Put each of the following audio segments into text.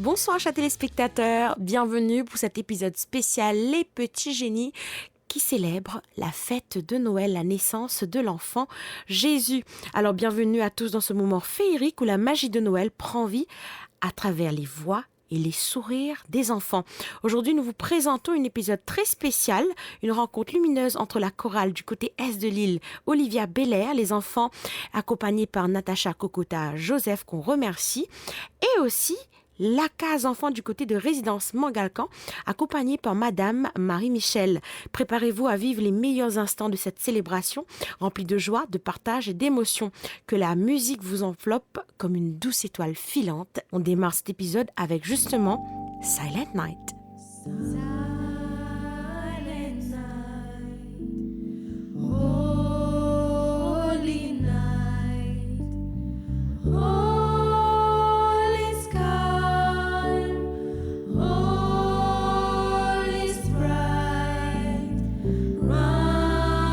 Bonsoir chers téléspectateurs, bienvenue pour cet épisode spécial Les Petits Génies qui célèbre la fête de Noël, la naissance de l'enfant Jésus. Alors bienvenue à tous dans ce moment féerique où la magie de Noël prend vie à travers les voix et les sourires des enfants. Aujourd'hui, nous vous présentons un épisode très spécial, une rencontre lumineuse entre la chorale du côté est de l'île, Olivia Belair, les enfants accompagnés par Natacha Kokota, Joseph qu'on remercie, et aussi la case enfant du côté de résidence Mangalcan, accompagnée par Madame Marie-Michel. Préparez-vous à vivre les meilleurs instants de cette célébration, remplie de joie, de partage et d'émotion. Que la musique vous enveloppe comme une douce étoile filante. On démarre cet épisode avec justement Silent Night. Silent night, holy night, all is calm, all is bright, round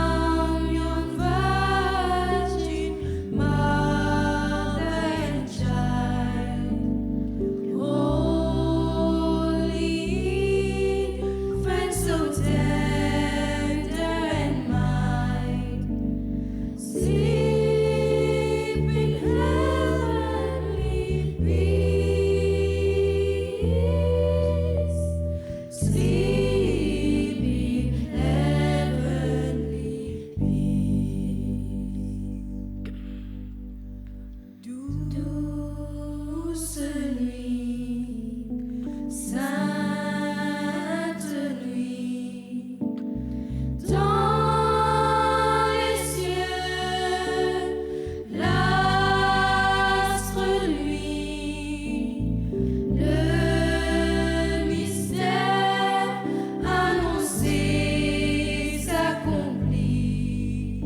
your virgin mother and child, holy infant so tender and mild, sleep in heavenly peace, sleep in heavenly peace. Douce nuit, sainte nuit, dans les cieux, l'astre luit, le mystère annoncé s'accomplit.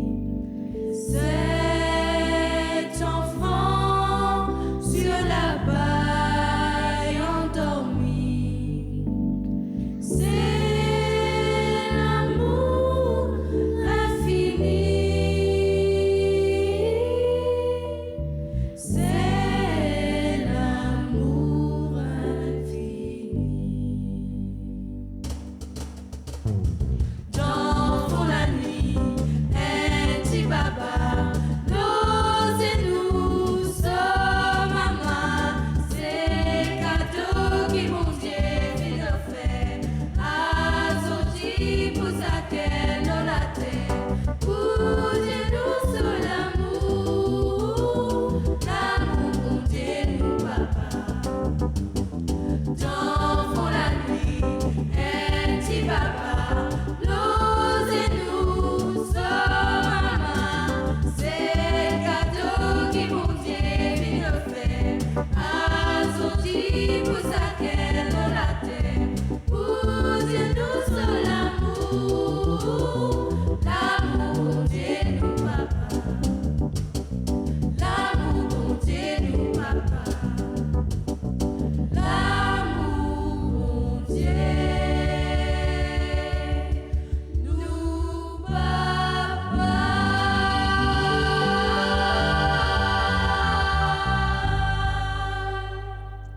Cet enfant sur la paille endormi, c'est l'amour infini, c'est l'amour infini. Dans la nuit, un petit baba, l'ose et nous sommes maman, c'est cadeau qui mon Dieu nous fait, azoti pour sa qu'elle nous la terre, pour Dieu nous sur l'amour, l'amour pour Dieu nous papa. Dans la nuit, un petit papa, l'ose et nous sommes maman, c'est cadeau qui mon Dieu nous fait, azoti pour sa qu'elle nous la terre, pour Dieu nous sur l'amour, l'amour pour Dieu nous papa, l'amour pour Dieu nous papa. L'amour, mon Dieu, nous papa.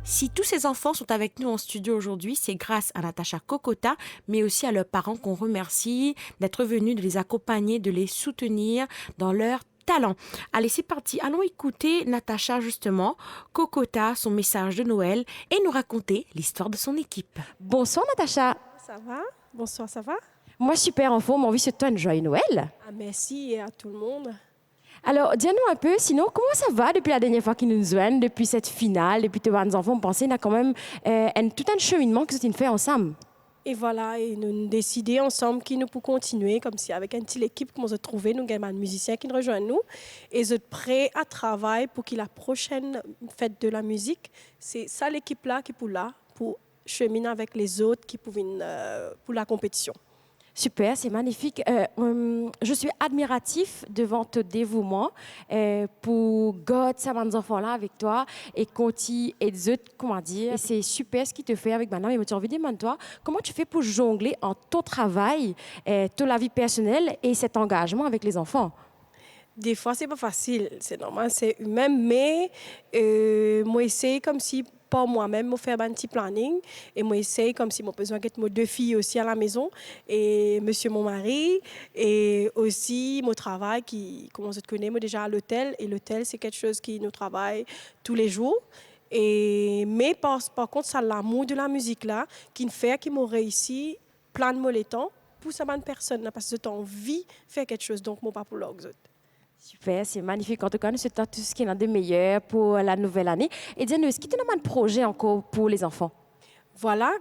Si tous ces enfants sont avec nous en studio aujourd'hui, c'est grâce à Natacha Kokota, mais aussi à leurs parents qu'on remercie d'être venus, de les accompagner, de les soutenir dans leur talent. Allez, c'est parti. Allons écouter Natacha, justement, Kokota, son message de Noël et nous raconter l'histoire de son équipe. Bonsoir Natacha. Ça va? Bonsoir, ça va? Moi super en forme, envie de te un joyeux Noël. Ah, merci et à tout le monde. Alors dis-nous un peu, sinon comment ça va depuis la dernière fois qu'ils nous joignent, depuis cette finale, depuis que nos enfants ont pensé, on a quand même tout un cheminement que nous fait ensemble. Et voilà, et nous décidé ensemble qui nous pour continuer, comme si avec une petite équipe qu'on se trouver, nous avons un musicien qui nous rejoint nous, et vous êtes prêts à travailler pour que la prochaine fête de la musique, c'est ça l'équipe-là qui est là, pour cheminer avec les autres qui pour pour la compétition. Super, c'est magnifique. Je suis admiratif devant ton dévouement pour God, ça mes enfants-là avec toi et Conti et Zut, comment dire. Et c'est super ce qu'il te fait avec Madame. Et j'ai envie de demander toi, comment tu fais pour jongler en ton travail, toute la vie personnelle et cet engagement avec les enfants? Des fois, c'est pas facile, c'est normal, c'est humain, mais moi, c'est comme si par moi-même, je fais un petit planning et moi essaye comme si mon besoin d'être deux filles aussi à la maison et monsieur mon mari et aussi mon travail qui comment je te connais moi déjà à l'hôtel et l'hôtel c'est quelque chose qui nous travaille tous les jours et mais par contre ça l'amour de la musique là qui me fait qui m'a réussi plein de mauvais temps pour ça bonne personne là, parce que j'ai envie de faire quelque chose donc moi pas pour l'autre. Super, c'est magnifique. En tout cas, nous souhaitons tout ce qui est de meilleur pour la nouvelle année. Et dis-nous, est-ce qu'il y a un projet encore pour les enfants? Voilà,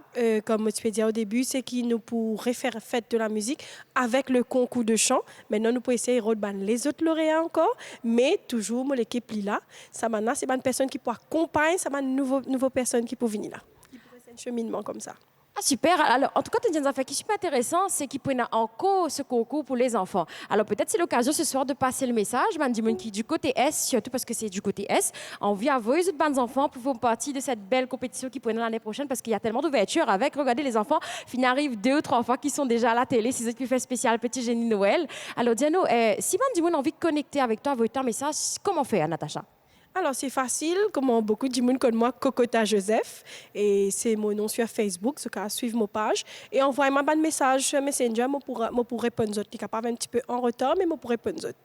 comme tu peux dire au début, c'est qu'il nous pourrait faire fête de la musique avec le concours de chant. Maintenant, nous pouvons essayer de rebattre les autres lauréats encore, mais toujours, moi, l'équipe est là. Ça, maintenant, c'est une personne qui peut accompagner, ça, une nouvelle personne qui peut venir là. Qui pourrait faire un cheminement comme ça. Ah, super. Alors, en tout cas, tu as dit une affaire qui est super intéressant, c'est qu'il peut y avoir encore ce concours pour les enfants. Alors, peut-être c'est l'occasion ce soir de passer le message. Man dit qui du côté S, surtout parce que c'est du côté S, envie à vous, les autres bandes enfants, pour faire partie de cette belle compétition qui pourrait l'année prochaine parce qu'il y a tellement d'ouverture avec, regardez les enfants, il arrive 2 ou 3 fois qui sont déjà à la télé, c'est eux qui fait spécial Petit Génie Noël. Alors, dis-nous, si man dit a envie de connecter avec toi, avec un message, comment faire, Natacha? Alors, c'est facile, comme beaucoup de monde comme moi, Cocota Joseph. Et c'est mon nom sur Facebook, ce cas, suivre mon page. Et envoyez-moi un message sur Messenger, moi pour répondre aux autres. Je suis capable un petit peu en retard, mais moi pour répondre aux autres.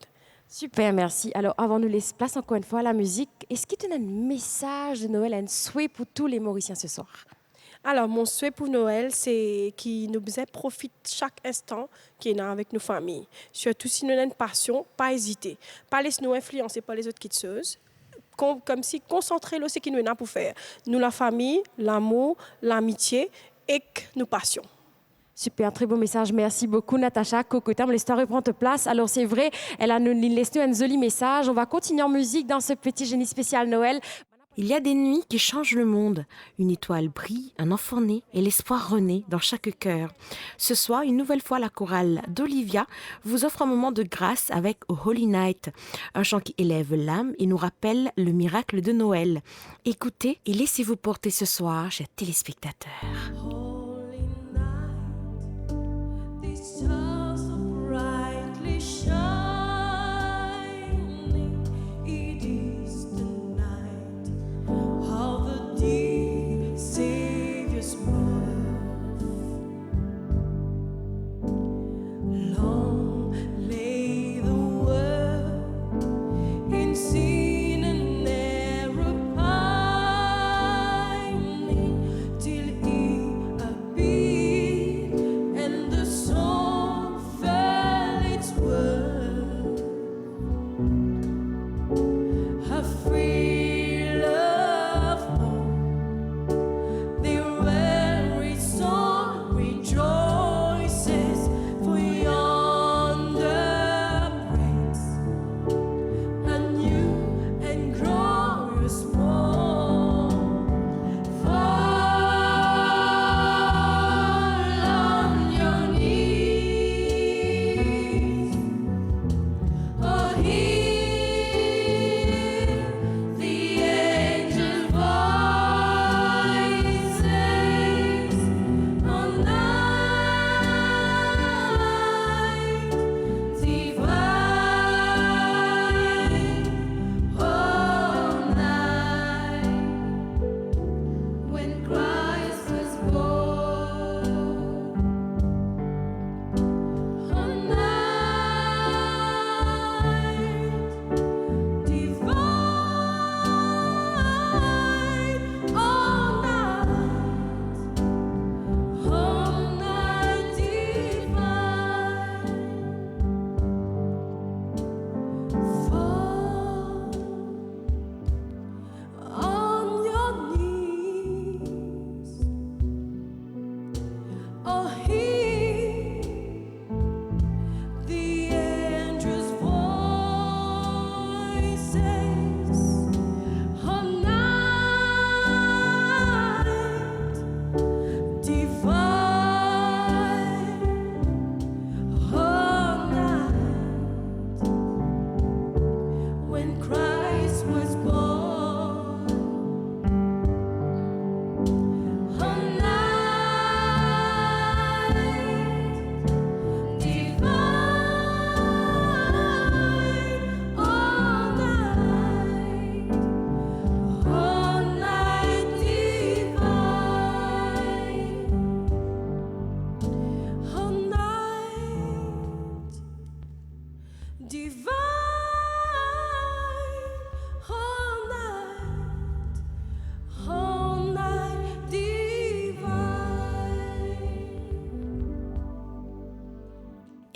Super, merci. Alors, avant de nous laisser place encore une fois à la musique, est-ce qu'il y a un message de Noël, un souhait pour tous les Mauriciens ce soir? Alors, mon souhait pour Noël, c'est qu'il nous profite chaque instant qu'il est avec nos familles. Surtout si nous avons une passion, pas hésiter. Pas laisser nous influencer par les autres qui sont comme si concentrer ce qui nous est pour faire. Nous, la famille, l'amour, l'amitié et nos passions. Super, très beau message. Merci beaucoup, Natacha. Cocotam, l'histoire reprend place. Alors, c'est vrai, elle a nous laissé un joli message. On va continuer en musique dans ce petit génie spécial Noël. Il y a des nuits qui changent le monde. Une étoile brille, un enfant naît et l'espoir renaît dans chaque cœur. Ce soir, une nouvelle fois, la chorale d'Olivia vous offre un moment de grâce avec Holy Night, un chant qui élève l'âme et nous rappelle le miracle de Noël. Écoutez et laissez-vous porter ce soir, chers téléspectateurs. Holy night, these stars so brightly shining. It is the night of the dear Savior's birth. Long lay the world in sin and error pining, till He appeared, and the soul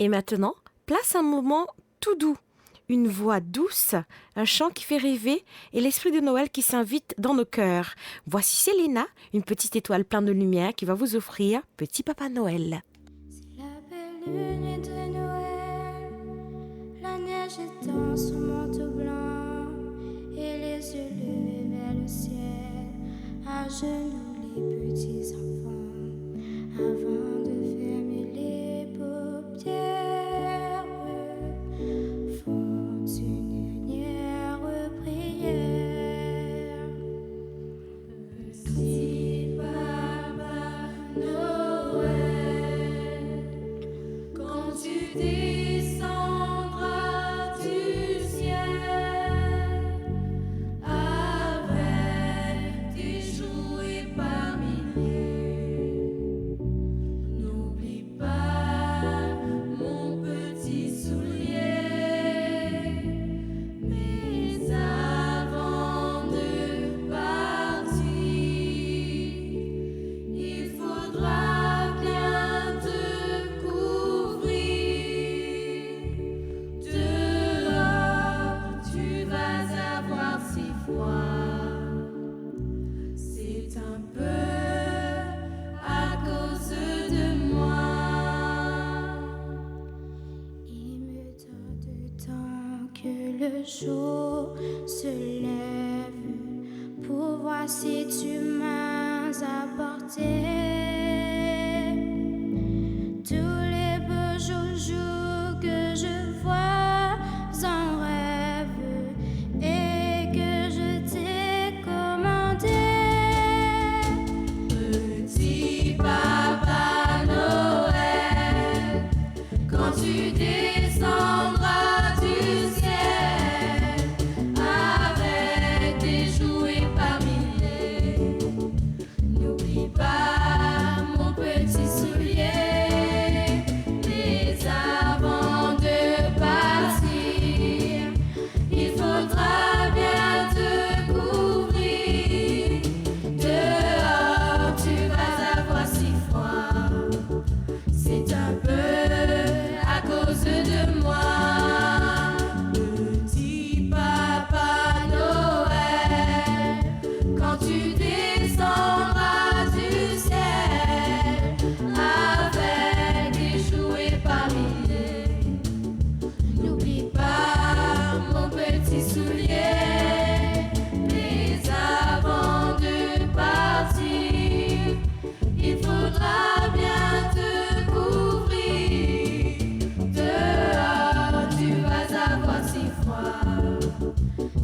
Et maintenant, place un moment tout doux. Une voix douce, un chant qui fait rêver et l'esprit de Noël qui s'invite dans nos cœurs. Voici Célina, une petite étoile pleine de lumière qui va vous offrir Petit Papa Noël. La belle nuit de Noël, la neige étend son manteau blanc et les yeux levés vers le ciel, à genoux les petits enfants, avant de fermer les paupières, font une dernière prière. Petit Papa Noël, quand tu descendras du ciel avec tes jouets par milliers, n'oublie pas mon petit soulier. Mais avant de partir, il faudra bien te couvrir. Dehors, tu vas avoir si froid. C'est un peu à cause de moi. Il me tarde tant que le jour se lève pour voir si tu m'as apporté tous les beaux joujoux que je vois en rêve et que je t'ai commandé. Petit Papa Noël, quand tu descendras du ciel avec tes jouets par milliers, n'oublie pas mon petit soulier. Mais avant de partir, il faudra bien te couvrir. Dehors, tu vas avoir si froid. C'est un peu à cause de moi. Petit Papa Noël, quand tu descendras du ciel avec des jouets par milliers, n'oublie pas mon petit soulier. Mais avant de partir, il faudra bien te couvrir. Dehors, tu vas avoir si froid.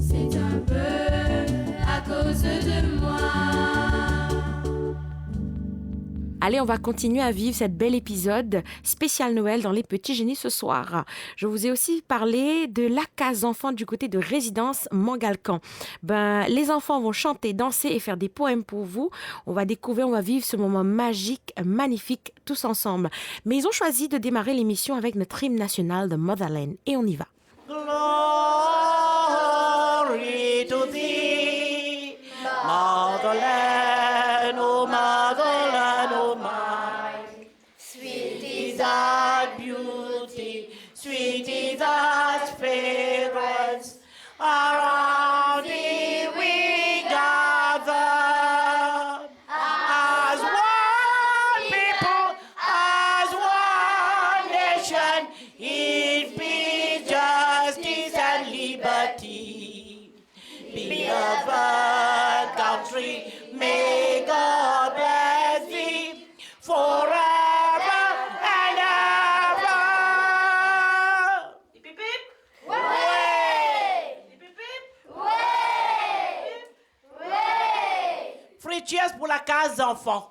C'est un peu à cause de moi. Allez, on va continuer à vivre cet bel épisode spécial Noël dans Les Petits Génies ce soir. Je vous ai aussi parlé de la case enfants du côté de Résidence Mangalcan. Les enfants vont chanter, danser et faire des poèmes pour vous. On va découvrir, on va vivre ce moment magique, magnifique, tous ensemble. Mais ils ont choisi de démarrer l'émission avec notre hymne national de Motherland. Et on y va. Glory to thee, Motherland, oh Motherland, oh my. Sweet is thy beauty, sweet is thy fragrance. Around thee we gather as one people, as one nation, in peace, justice, and liberty. Beloved country, may God bless thee forever and ever. Hip, hip, hip. Hooray! Hip, hip, hip. Free cheers pour la case d'enfants.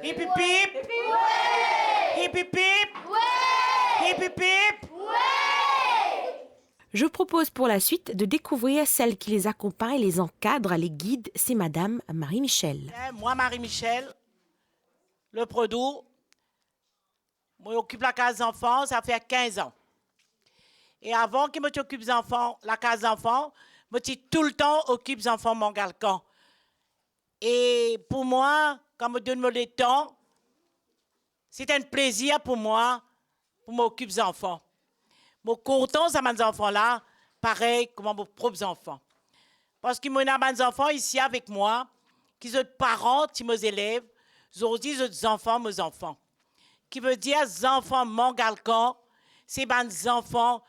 Hip, hip, hip. Hip, hip, hip. Hip, hip, hip. Je propose pour la suite de découvrir celle qui les accompagne, les encadre, les guide. C'est Madame Marie-Michel. Moi, Marie-Michel, le Produit, moi, j'occupe la case d'enfants, ça fait 15 ans. Et avant que je m'occupe des enfants, la case d'enfants, je suis tout le temps occupe des enfants Mangalcan. Et pour moi, quand je me donne le temps, c'est un plaisir pour moi pour m'occuper des enfants. Je suis content de mes enfants-là, pareil comme mes propres enfants. Parce que moi, j'ai des enfants ici avec moi, qui sont parents, qui mes élèves, ils ont dit des enfants, mes enfants. Qui veut dire, les enfants, mon galcan, c'est des enfants,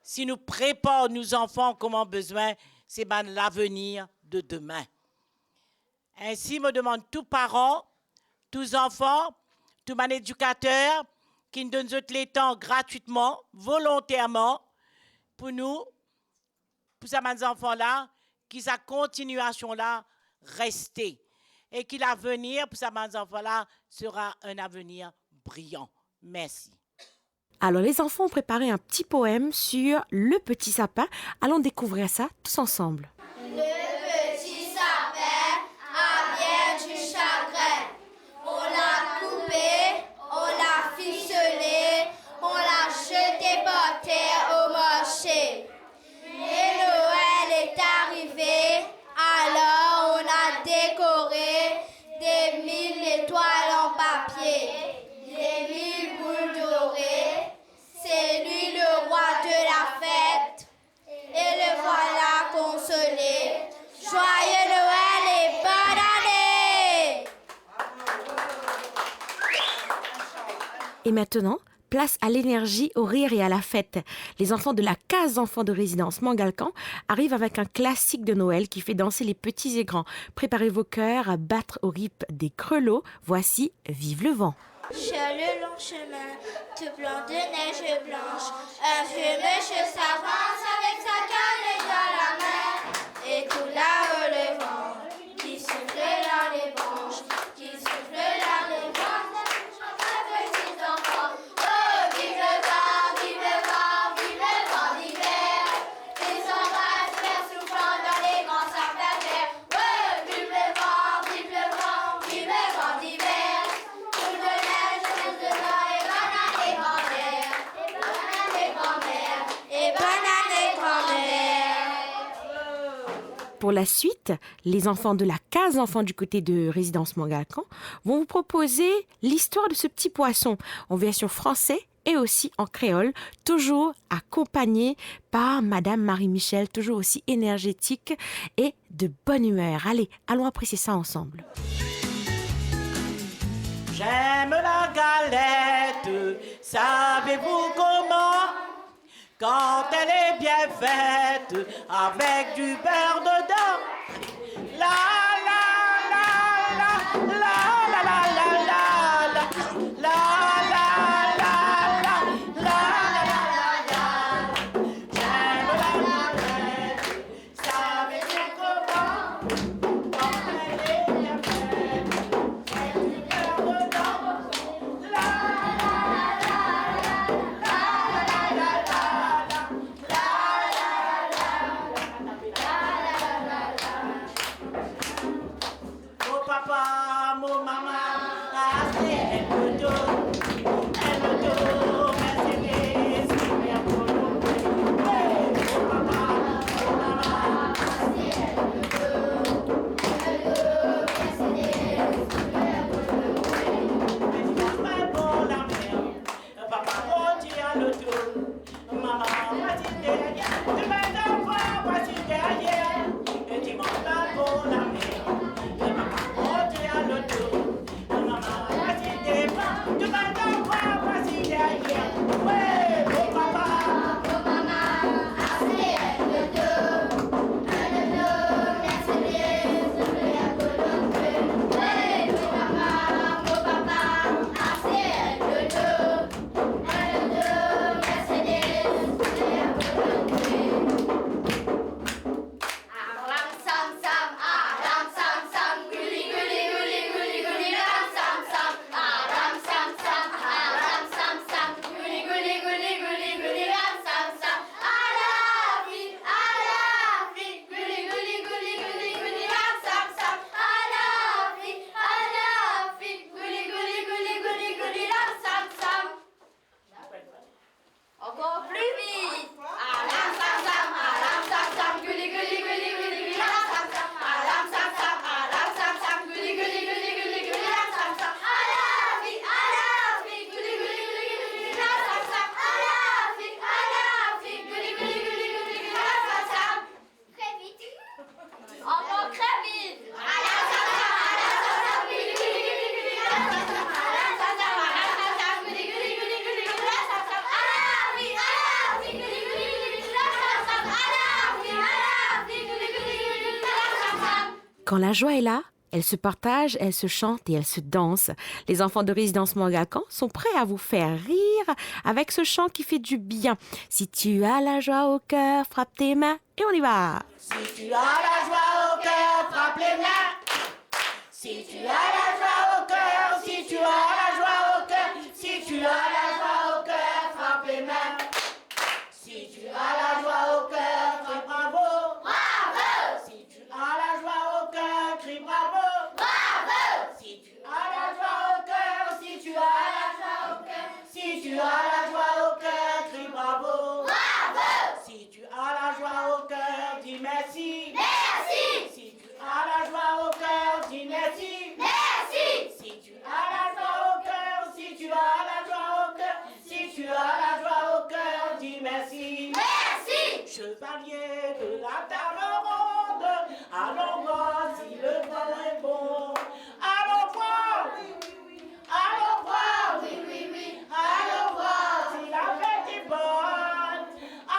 si nous préparons nos enfants comme on a besoin, c'est l'avenir de demain. Ainsi, je me demande tous parents, tous enfants, tous mes éducateurs, qui nous donnent les temps gratuitement, volontairement, pour nous, pour ces enfants-là, qui sa continuation-là rester. Et que l'avenir pour ces enfants-là sera un avenir brillant. Merci. Alors les enfants ont préparé un petit poème sur le petit sapin. Allons découvrir ça tous ensemble. Le petit sapin a bien du chagrin. On l'a coupé, on l'a ficelé, on l'a jeté par terre au marché. Et Noël est arrivé, alors on a décoré des 1000 étoiles en papier, des 1000 boules dorées. C'est lui le roi de la fête, et le voilà consolé. Joyeux Noël et bonne année! Et maintenant, place à l'énergie, au rire et à la fête. Les enfants de la case enfants de résidence Mangalcan arrivent avec un classique de Noël qui fait danser les petits et grands. Préparez vos cœurs à battre au rythme des grelots. Voici Vive le vent. Sur le long chemin, tout blanc de neige blanche, un vieux monsieur s'avance avec sa canne dans la main. Et tout là-haut le vent, qui souffle dans les branches, qui souffle dans les branches, les petits enfants. Oh, vive le vent, vive le vent, vive le vent d'hiver. Les ombrages verts soufflant dans les grands sapins verts. Oh, vive le vent, vive le vent, vive le vent d'hiver. Pour la suite, les enfants de la case enfants du côté de résidence Mangalcan vont vous proposer l'histoire de ce petit poisson en version français et aussi en créole, toujours accompagné par Madame Marie-Michel, toujours aussi énergétique et de bonne humeur. Allez, allons apprécier ça ensemble. J'aime la galette, savez-vous comment? Quand elle est bien faite, avec du beurre dedans. La la la la la la la la la la la la la la. J'aime la galette, savez-vous comment? Quand elle est bien faite, avec du beurre dedans. La papa, mon maman, elle me donne, Mercedes, bien pour nous. Mon papa, mon maman, elle me donne, Mercedes, bien pour nous. Mais tu vas pas pour la mer, papa, on tient le tour. Maman, voici derrière, tu mets d'enfant, voici derrière, et tu montes pas pour la mer. Tu vas Quand la joie est là, elle se partage, elle se chante et elle se danse. Les enfants de résidence Morgacan sont prêts à vous faire rire avec ce chant qui fait du bien. Si tu as la joie au cœur, frappe tes mains et on y va. Si tu as la joie au cœur, frappe les mains. Si tu as la joie au cœur, si tu as la joie au cœur, si tu as la joie au cœur, frappe les mains. Si tu as la joie au cœur, crie bravo. Bravo. Si tu as la joie au cœur, crie bravo. Bravo. Si tu as la joie au cœur, si tu as la joie au cœur, si tu as la joie au cœur, crie bravo. Bravo. Si tu as la joie au cœur, dis merci. Merci. Si tu as la joie au cœur, dis merci. Merci. Si tu as la joie au cœur, si tu as la joie au cœur, si tu as la joie au cœur, dis merci. Merci. Chevalier de la table ronde, allons voir si le vent est bon. Allons voir. Allons voir. Oui, oui, oui. Allons voir si la fête est bonne.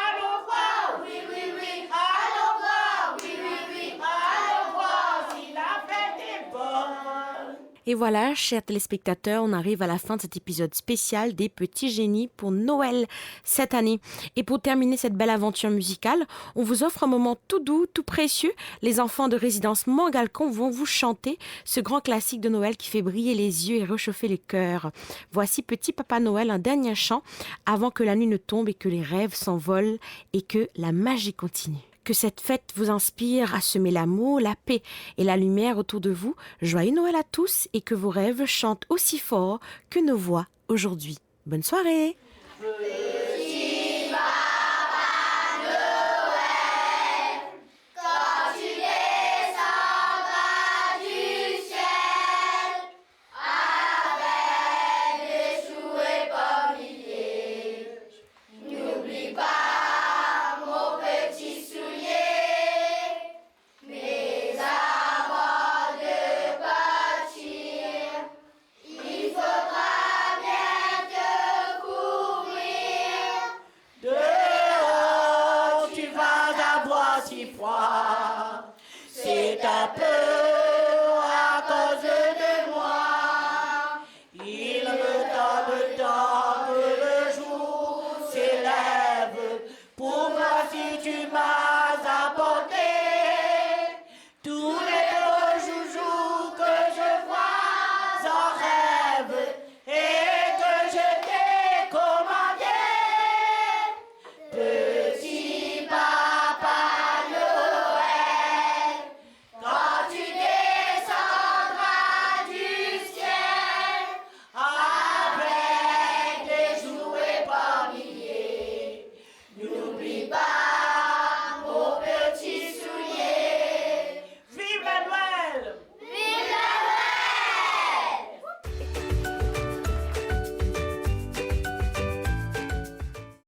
Allons voir. Oui, oui, oui. Allons voir. Oui, oui, oui. Allons voir si la fête est bonne. Et voilà, chers téléspectateurs, on arrive à la fin de cet épisode spécial des Petits Génies pour Noël cette année. Et pour terminer cette belle aventure musicale, on vous offre un moment tout doux, tout précieux. Les enfants de résidence Morgalcon vont vous chanter ce grand classique de Noël qui fait briller les yeux et réchauffer les cœurs. Voici Petit Papa Noël, un dernier chant avant que la nuit ne tombe et que les rêves s'envolent et que la magie continue. Que cette fête vous inspire à semer l'amour, la paix et la lumière autour de vous. Joyeux Noël à tous et que vos rêves chantent aussi fort que nos voix aujourd'hui. Bonne soirée!